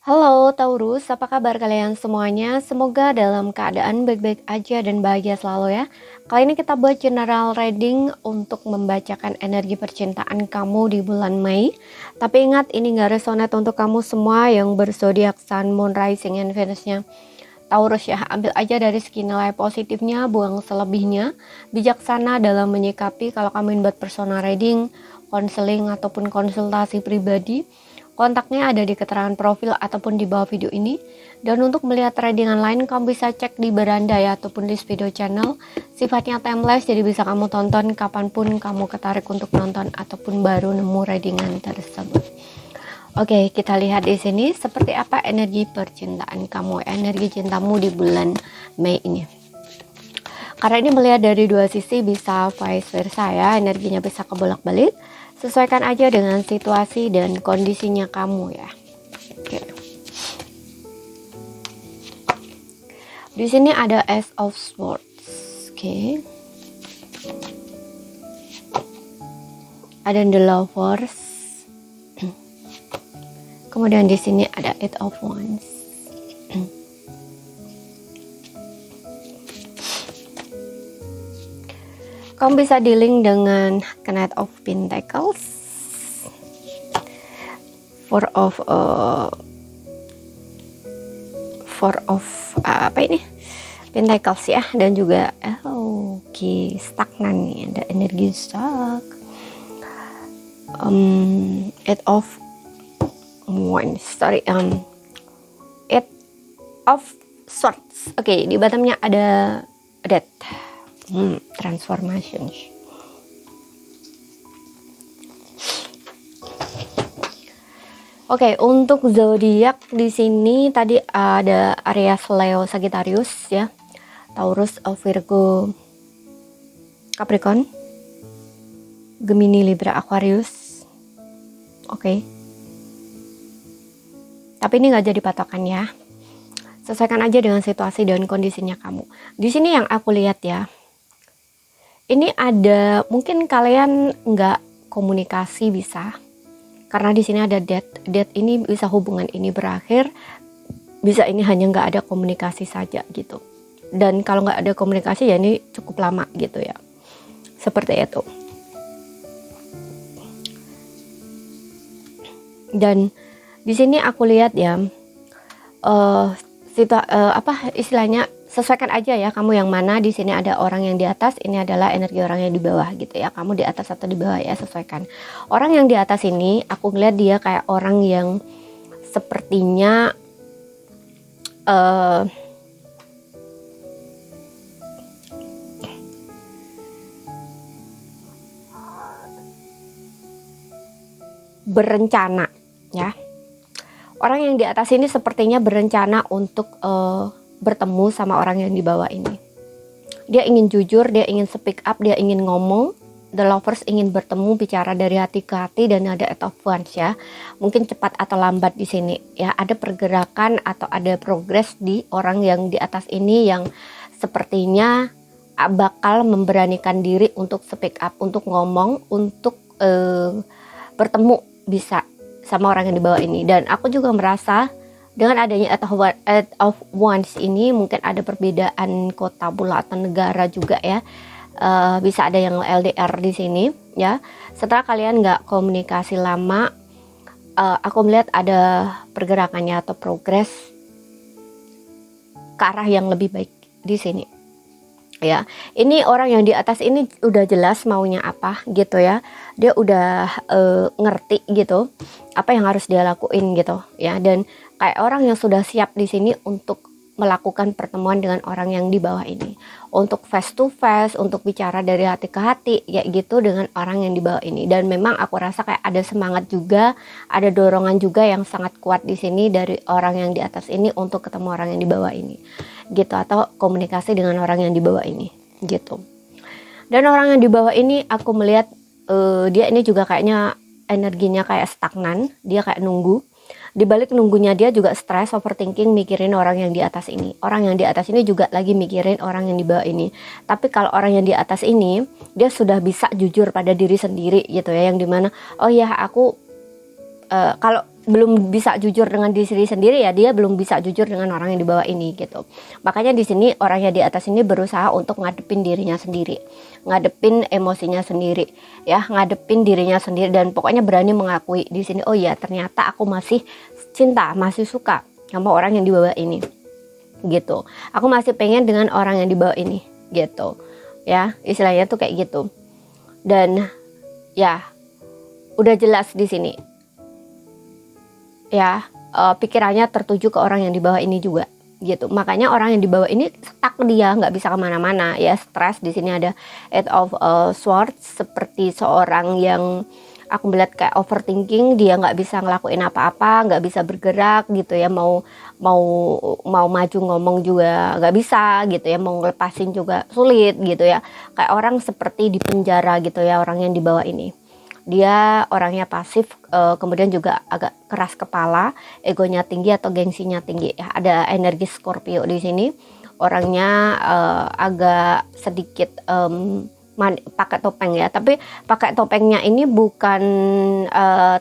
Halo Taurus, apa kabar kalian semuanya? Semoga dalam keadaan baik-baik aja dan bahagia selalu ya. Kali ini kita buat general reading untuk membacakan energi percintaan kamu di bulan Mei. Tapi ingat, ini gak resonate untuk kamu semua yang berzodiak Sun, Moon, Rising, and Venus-nya Taurus ya. Ambil aja dari segi nilai positifnya, buang selebihnya. Bijaksana dalam menyikapi kalau kamu ingin buat personal reading, konseling, ataupun konsultasi pribadi. Kontaknya ada di keterangan profil ataupun di bawah video ini. Dan untuk melihat readingan lain, kamu bisa cek di beranda ya, ataupun di video channel. Sifatnya timeless, jadi bisa kamu tonton kapanpun kamu ketarik untuk nonton ataupun baru nemu readingan tersebut. Oke, kita lihat di sini seperti apa energi percintaan kamu, energi cintamu di bulan Mei ini. Karena ini melihat dari dua sisi, bisa vice versa ya, energinya bisa kebolak-balik. Sesuaikan aja dengan situasi dan kondisinya kamu ya. Oke. Di sini ada Ace of Swords. Oke. Ada The Lovers. Kemudian di sini ada Eight of Wands. Kamu bisa dealing dengan Knight of Pentacles, Four of apa ini? Pentacles ya, dan juga stagnan nih, ada energi stuck. Eight of Wands, Eight of Swords. Oke, di bottomnya ada Death. Transformation. Oke, untuk zodiak di sini tadi ada Aries, Leo, Sagittarius ya. Taurus, Virgo, Capricorn, Gemini, Libra, Aquarius. Oke. Tapi ini nggak jadi patokan ya. Sesuaikan aja dengan situasi dan kondisinya kamu. Di sini yang aku lihat ya, ini ada mungkin kalian nggak komunikasi bisa, karena di sini ada death ini bisa hubungan ini berakhir, bisa ini hanya nggak ada komunikasi saja gitu. Dan kalau nggak ada komunikasi ya ini cukup lama gitu ya, seperti itu. Dan di sini aku lihat ya, istilahnya sesuaikan aja ya kamu yang mana. Di sini ada orang yang di atas, ini adalah energi orang yang di bawah gitu ya. Kamu di atas atau di bawah ya, sesuaikan. Orang yang di atas ini aku ngeliat dia kayak orang yang sepertinya berencana ya. Orang yang di atas ini sepertinya berencana untuk bertemu sama orang yang di bawah ini. Dia ingin jujur, dia ingin speak up, dia ingin ngomong. The Lovers ingin bertemu, bicara dari hati ke hati, dan ada Eight of Wands ya. Mungkin cepat atau lambat di sini ya, ada pergerakan atau ada progres di orang yang di atas ini yang sepertinya bakal memberanikan diri untuk speak up, untuk ngomong, untuk bertemu bisa sama orang yang di bawah ini. Dan aku juga merasa dengan adanya Eight of Wands ini mungkin ada perbedaan kota pula atau negara juga ya. Bisa ada yang LDR di sini ya. Setelah kalian nggak komunikasi lama, aku melihat ada pergerakannya atau progres ke arah yang lebih baik di sini. Ya, ini orang yang di atas ini udah jelas maunya apa gitu ya. Dia udah ngerti gitu apa yang harus dia lakuin gitu ya. Dan kayak orang yang sudah siap di sini untuk melakukan pertemuan dengan orang yang di bawah ini, untuk face to face, untuk bicara dari hati ke hati ya gitu dengan orang yang di bawah ini. Dan memang aku rasa kayak ada semangat juga, ada dorongan juga yang sangat kuat di sini dari orang yang di atas ini untuk ketemu orang yang di bawah ini gitu, atau komunikasi dengan orang yang di bawah ini gitu. Dan orang yang di bawah ini aku melihat dia ini juga kayaknya energinya kayak stagnan, dia kayak nunggu. Di balik nunggunya dia juga stres, overthinking, mikirin orang yang di atas ini. Orang yang di atas ini juga lagi mikirin orang yang di bawah ini. Tapi kalau orang yang di atas ini, dia sudah bisa jujur pada diri sendiri gitu ya, yang dimana oh ya aku kalau belum bisa jujur dengan diri sendiri ya, dia belum bisa jujur dengan orang yang di bawah ini gitu. Makanya di sini orang yang di atas ini berusaha untuk ngadepin dirinya sendiri, ngadepin emosinya sendiri, ya, ngadepin dirinya sendiri, dan pokoknya berani mengakui di sini, oh ya ternyata aku masih cinta, masih suka sama orang yang di bawah ini gitu. Aku masih pengen dengan orang yang di bawah ini gitu. Ya, istilahnya tuh kayak gitu. Dan ya udah jelas di sini. Ya, pikirannya tertuju ke orang yang di bawah ini juga gitu. Makanya orang yang di bawah ini stuck, dia nggak bisa kemana-mana ya, stres. Di sini ada Eight of Swords, seperti seorang yang aku melihat kayak overthinking, dia nggak bisa ngelakuin apa-apa, nggak bisa bergerak gitu ya, mau maju ngomong juga nggak bisa gitu ya, mau ngelepasin juga sulit gitu ya, kayak orang seperti di penjara gitu ya orang yang di bawah ini. Dia orangnya pasif, kemudian juga agak keras kepala, egonya tinggi atau gengsinya tinggi ya. Ada energi Scorpio di sini. Orangnya agak sedikit pakai topeng ya, tapi pakai topengnya ini bukan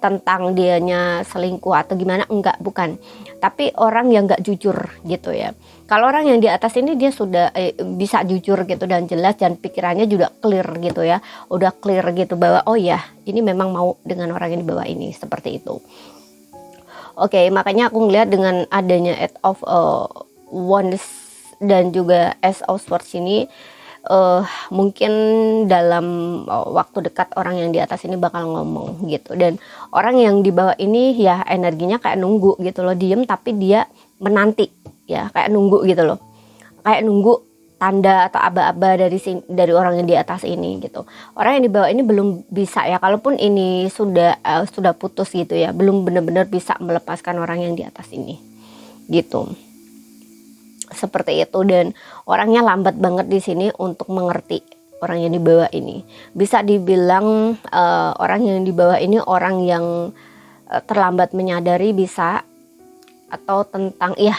tentang dianya selingkuh atau gimana, enggak, bukan. Tapi orang yang nggak jujur gitu ya. Kalau orang yang di atas ini dia sudah bisa jujur gitu dan jelas, dan pikirannya juga clear gitu ya, udah clear gitu bahwa oh ya ini memang mau dengan orang yang di bawah ini, seperti itu. Oke, makanya aku ngeliat dengan adanya Eight of Wands dan juga Ace of Swords ini, mungkin dalam waktu dekat orang yang di atas ini bakal ngomong gitu. Dan orang yang di bawah ini ya energinya kayak nunggu gitu loh, diem tapi dia menanti ya, kayak nunggu gitu loh, kayak nunggu tanda atau aba-aba dari orang yang di atas ini gitu. Orang yang di bawah ini belum bisa ya, kalaupun ini sudah putus gitu ya, belum benar-benar bisa melepaskan orang yang di atas ini gitu, seperti itu. Dan orangnya lambat banget di sini untuk mengerti orang yang di bawah ini. Bisa dibilang orang yang di bawah ini orang yang terlambat menyadari, bisa, atau tentang ya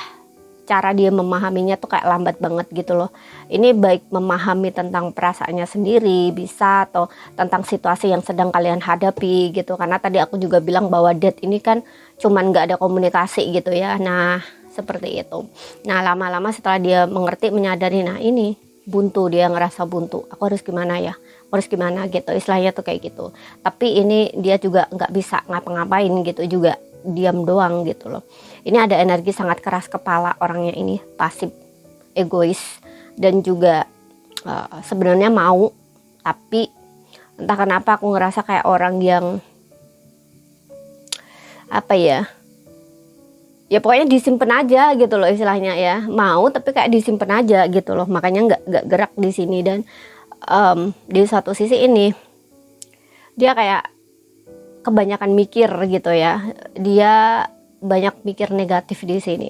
cara dia memahaminya tuh kayak lambat banget gitu loh. Ini baik memahami tentang perasaannya sendiri bisa, atau tentang situasi yang sedang kalian hadapi gitu. Karena tadi aku juga bilang bahwa Death ini kan cuman gak ada komunikasi gitu ya. Nah seperti itu. Nah lama-lama setelah dia mengerti, menyadari, nah ini buntu, dia ngerasa buntu, aku harus gimana ya, aku harus gimana gitu, istilahnya tuh kayak gitu. Tapi ini dia juga nggak bisa ngapa-ngapain gitu, juga diam doang gitu loh. Ini ada energi sangat keras kepala orangnya ini, pasif, egois, dan juga sebenarnya mau, tapi entah kenapa aku ngerasa kayak orang yang apa ya, ya pokoknya disimpan aja gitu loh istilahnya ya, mau tapi kayak disimpan aja gitu loh, makanya nggak gerak di sini. Dan di satu sisi ini dia kayak kebanyakan mikir gitu ya, dia banyak mikir negatif di sini,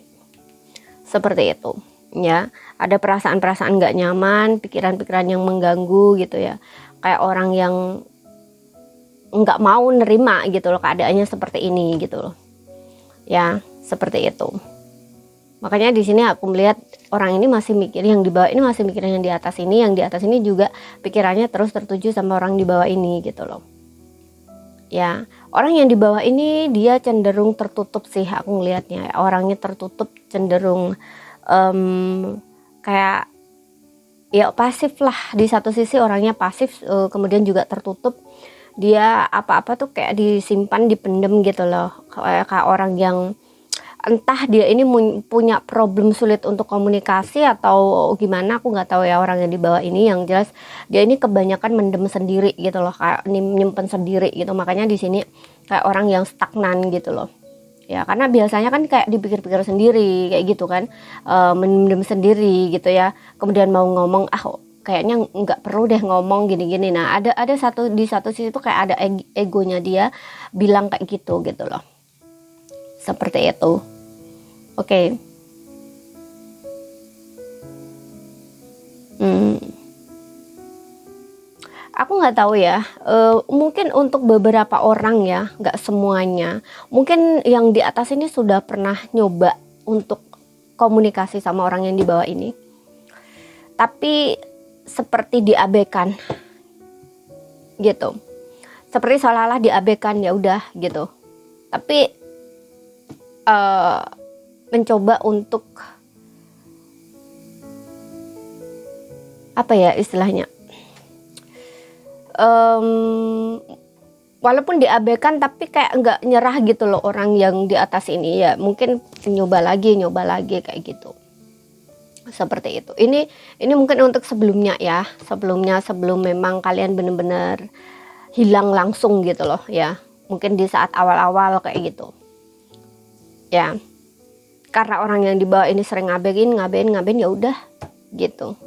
seperti itu ya. Ada perasaan-perasaan nggak nyaman, pikiran-pikiran yang mengganggu gitu ya, kayak orang yang nggak mau nerima gitu loh keadaannya seperti ini gitu loh ya, seperti itu. Makanya di sini aku melihat orang ini masih mikir, yang di bawah ini masih mikir yang di atas ini, yang di atas ini juga pikirannya terus tertuju sama orang di bawah ini gitu loh ya. Orang yang di bawah ini dia cenderung tertutup sih aku ngelihatnya, orangnya tertutup, cenderung kayak ya pasif lah. Di satu sisi orangnya pasif, kemudian juga tertutup, dia apa-apa tuh kayak disimpan, dipendem gitu loh, kayak orang yang entah dia ini punya problem sulit untuk komunikasi atau gimana, aku nggak tahu ya orang yang di bawah ini. Yang jelas dia ini kebanyakan mendem sendiri gitu loh, kayak nyimpen sendiri gitu. Makanya di sini kayak orang yang stagnan gitu loh ya, karena biasanya kan kayak dipikir-pikir sendiri kayak gitu kan, mendem sendiri gitu ya, kemudian mau ngomong kayaknya nggak perlu deh ngomong gini-gini. Nah ada di satu sisi itu kayak ada egonya dia bilang kayak gitu loh, seperti itu. Oke. Aku nggak tahu ya, mungkin untuk beberapa orang ya, nggak semuanya. Mungkin yang di atas ini sudah pernah nyoba untuk komunikasi sama orang yang di bawah ini, tapi seperti diabaikan gitu, seperti seolah-olah diabaikan, ya udah gitu. Tapi eh, mencoba untuk apa ya istilahnya, walaupun diabaikan tapi kayak nggak nyerah gitu loh orang yang di atas ini ya, mungkin nyoba lagi kayak gitu, seperti itu. Ini mungkin untuk sebelumnya ya, sebelum memang kalian bener-bener hilang langsung gitu loh ya, mungkin di saat awal-awal kayak gitu ya, karena orang yang di bawah ini sering ngabain ya udah gitu.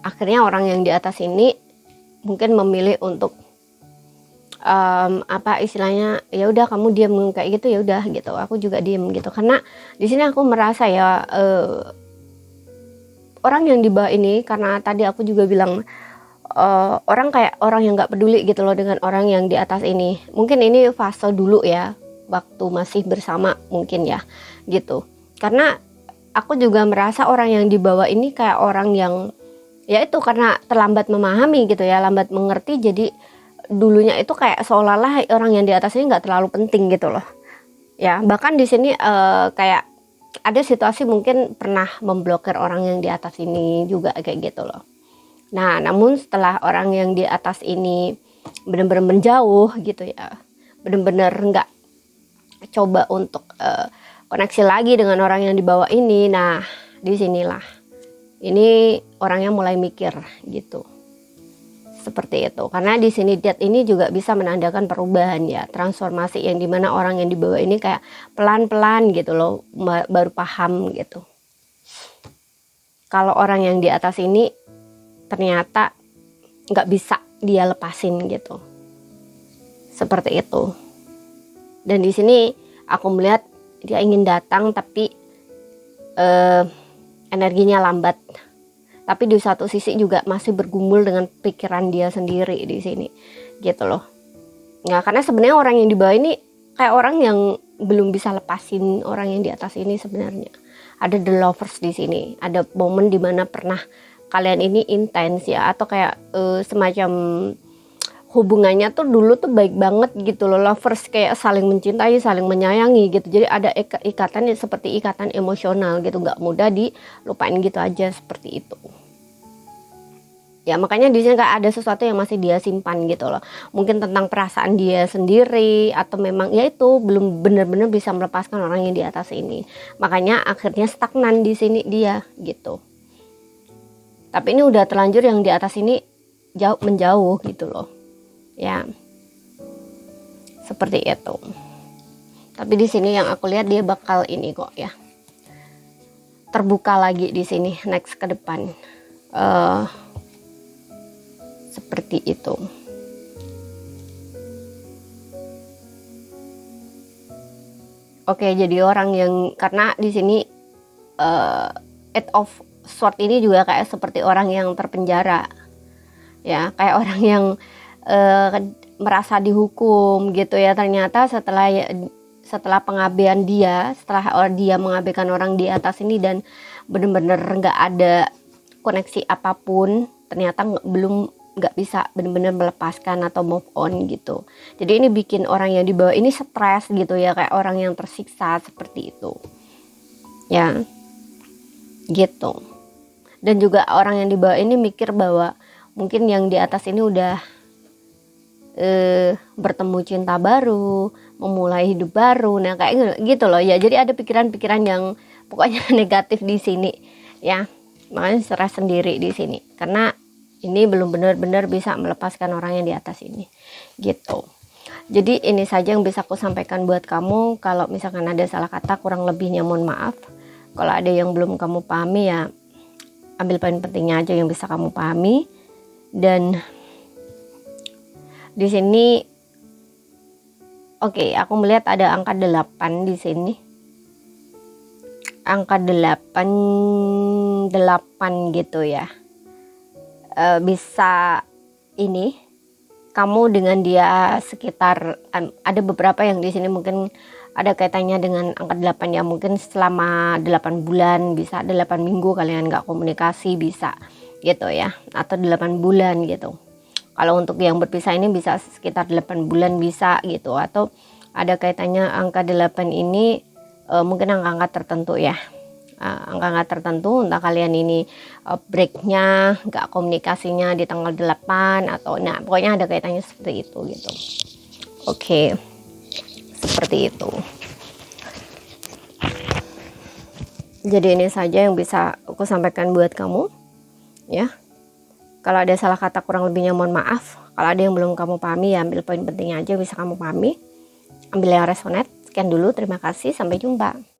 Akhirnya orang yang di atas ini mungkin memilih untuk apa istilahnya, ya udah kamu diam kayak gitu, ya udah gitu, aku juga diam gitu. Karena di sini aku merasa ya orang yang di bawah ini, karena tadi aku juga bilang orang kayak orang yang nggak peduli gitu loh dengan orang yang di atas ini. Mungkin ini fase dulu ya, waktu masih bersama mungkin ya gitu. Karena aku juga merasa orang yang di bawah ini kayak orang yang ya itu karena terlambat memahami gitu ya, lambat mengerti, jadi dulunya itu kayak seolah-olah orang yang di atas ini nggak terlalu penting gitu loh ya. Bahkan di sini kayak ada situasi mungkin pernah memblokir orang yang di atas ini juga kayak gitu loh. Nah namun setelah orang yang di atas ini benar-benar menjauh gitu ya, benar-benar nggak coba untuk koneksi lagi dengan orang yang di bawah ini, nah disinilah ini orangnya mulai mikir gitu. Seperti itu. Karena di sini Death ini juga bisa menandakan perubahan ya, transformasi yang dimana orang yang di bawah ini kayak pelan-pelan gitu loh baru paham gitu. Kalau orang yang di atas ini ternyata nggak bisa dia lepasin gitu. Seperti itu. Dan di sini aku melihat dia ingin datang tapi energinya lambat. Tapi di satu sisi juga masih bergumul dengan pikiran dia sendiri di sini gitu loh. Nah karena sebenarnya orang yang di bawah ini kayak orang yang belum bisa lepasin orang yang di atas ini sebenarnya. Ada the lovers di sini, ada momen dimana pernah kalian ini intens ya, atau kayak semacam hubungannya tuh dulu tuh baik banget gitu loh, lovers kayak saling mencintai, saling menyayangi gitu. Jadi ada ikatan yang seperti ikatan emosional gitu, nggak mudah dilupain gitu aja seperti itu. Ya makanya di sini kayak ada sesuatu yang masih dia simpan gitu loh. Mungkin tentang perasaan dia sendiri, atau memang ya itu belum benar-benar bisa melepaskan orang yang di atas ini. Makanya akhirnya stagnan di sini dia gitu. Tapi ini udah terlanjur yang di atas ini menjauh gitu loh. Ya. Seperti itu. Tapi di sini yang aku lihat dia bakal ini kok ya. Terbuka lagi di sini next ke depan. Seperti itu. Oke, jadi orang yang karena di sini Eight of Swords ini juga kayak seperti orang yang terpenjara. Ya, kayak orang yang merasa dihukum gitu ya. Ternyata setelah pengabaian dia, setelah dia mengabaikan orang di atas ini dan benar-benar nggak ada koneksi apapun, ternyata nggak bisa benar-benar melepaskan atau move on gitu. Jadi ini bikin orang yang di bawah ini stres gitu ya, kayak orang yang tersiksa seperti itu ya gitu. Dan juga orang yang di bawah ini mikir bahwa mungkin yang di atas ini udah bertemu cinta baru, memulai hidup baru, nah kayak gitu loh ya. Jadi ada pikiran-pikiran yang pokoknya negatif di sini ya, makanya stres sendiri di sini karena ini belum benar-benar bisa melepaskan orang yang di atas ini gitu. Jadi ini saja yang bisa aku sampaikan buat kamu. Kalau misalkan ada salah kata, kurang lebihnya mohon maaf. Kalau ada yang belum kamu pahami ya ambil poin pentingnya aja yang bisa kamu pahami. Dan di sini oke, aku melihat ada angka 8 di sini. Angka 8 gitu ya. Bisa ini kamu dengan dia sekitar ada beberapa yang di sini mungkin ada kaitannya dengan angka 8 ya, mungkin selama 8 bulan, bisa 8 minggu kalian nggak komunikasi bisa gitu ya, atau 8 bulan gitu. Kalau untuk yang berpisah ini bisa sekitar 8 bulan bisa gitu, atau ada kaitannya angka 8 ini mungkin angka-angka tertentu ya. Angka-angka tertentu, entah kalian ini breaknya, nggak komunikasinya di tanggal 8 atau nah pokoknya ada kaitannya seperti itu gitu. Oke, seperti itu. Jadi ini saja yang bisa aku sampaikan buat kamu ya. Kalau ada salah kata kurang lebihnya mohon maaf. Kalau ada yang belum kamu pahami ya ambil poin pentingnya aja bisa kamu pahami. Ambil yang resonate. Sekian dulu, terima kasih, sampai jumpa.